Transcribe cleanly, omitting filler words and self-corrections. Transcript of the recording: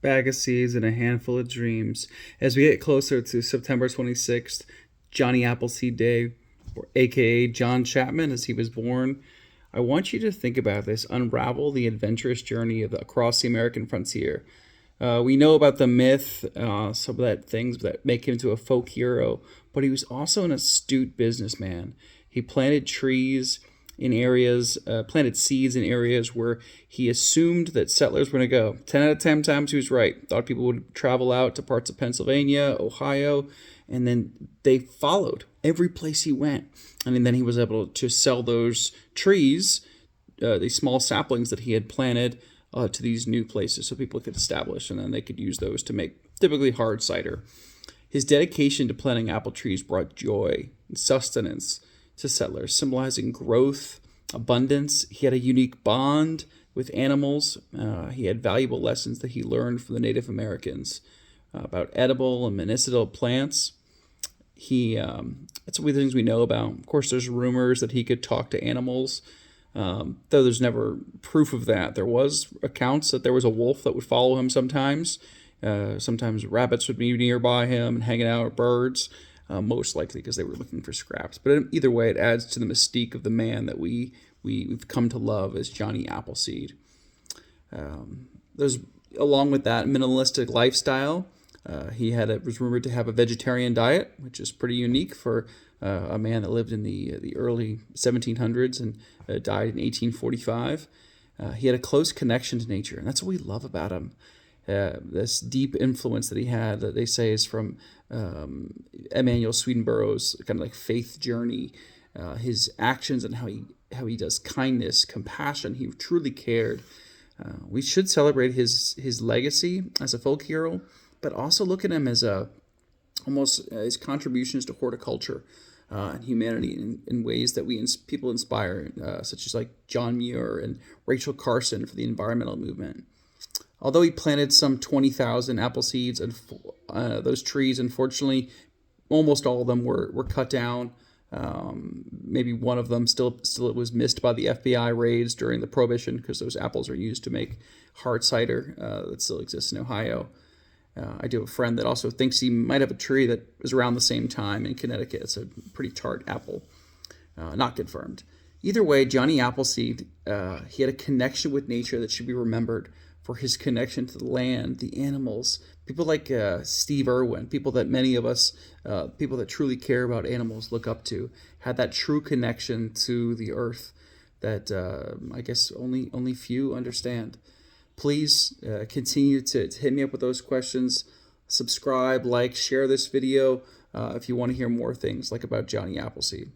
bag of seeds and a handful of dreams. As we get closer to September 26th, Johnny Appleseed Day, or aka John Chapman, as he was born, I want you to think about this. Unravel the adventurous journey across the American frontier. We know about the myth, some of that things that make him into a folk hero, but he was also an astute businessman. He planted seeds in areas where he assumed that settlers were going to go. 10 out of 10 times he was right. Thought people would travel out to parts of Pennsylvania, Ohio, and then they followed every place he went. And then he was able to sell those trees, these small saplings that he had planted, to these new places so people could establish, and then they could use those to make typically hard cider. His dedication to planting apple trees brought joy and sustenance to settlers, symbolizing growth, abundance. He had a unique bond with animals. He had valuable lessons that he learned from the Native Americans about edible and medicinal plants. That's one of the things we know about. Of course, there's rumors that he could talk to animals. Though there's never proof of that. There was accounts that there was a wolf that would follow him sometimes. Sometimes rabbits would be nearby him and hanging out, or birds, most likely because they were looking for scraps. But either way, it adds to the mystique of the man that we've come to love as Johnny Appleseed. There's along with that minimalistic lifestyle. He was rumored to have a vegetarian diet, which is pretty unique for a man that lived in the early 1700s and died in 1845. He had a close connection to nature, and that's what we love about him. This deep influence that he had, that they say is from Emanuel Swedenborg's kind of like faith journey. His actions and how he does kindness, compassion. He truly cared. We should celebrate his legacy as a folk hero, but also look at him as almost his contributions to horticulture and humanity in ways that people inspire, such as like John Muir and Rachel Carson for the environmental movement. Although he planted some 20,000 apple seeds, and those trees, unfortunately, almost all of them were cut down. Maybe one of them still it was missed by the FBI raids during the proibition, because those apples are used to make hard cider that still exists in Ohio. I do have a friend that also thinks he might have a tree that was around the same time in Connecticut. It's a pretty tart apple. Not confirmed. Either way, Johnny Appleseed, he had a connection with nature that should be remembered for his connection to the land, the animals. People like Steve Erwin, people that many of us, people that truly care about animals, look up to, had that true connection to the earth that I guess only few understand. Please continue to hit me up with those questions. Subscribe, like, share this video if you want to hear more things like about Johnny Appleseed.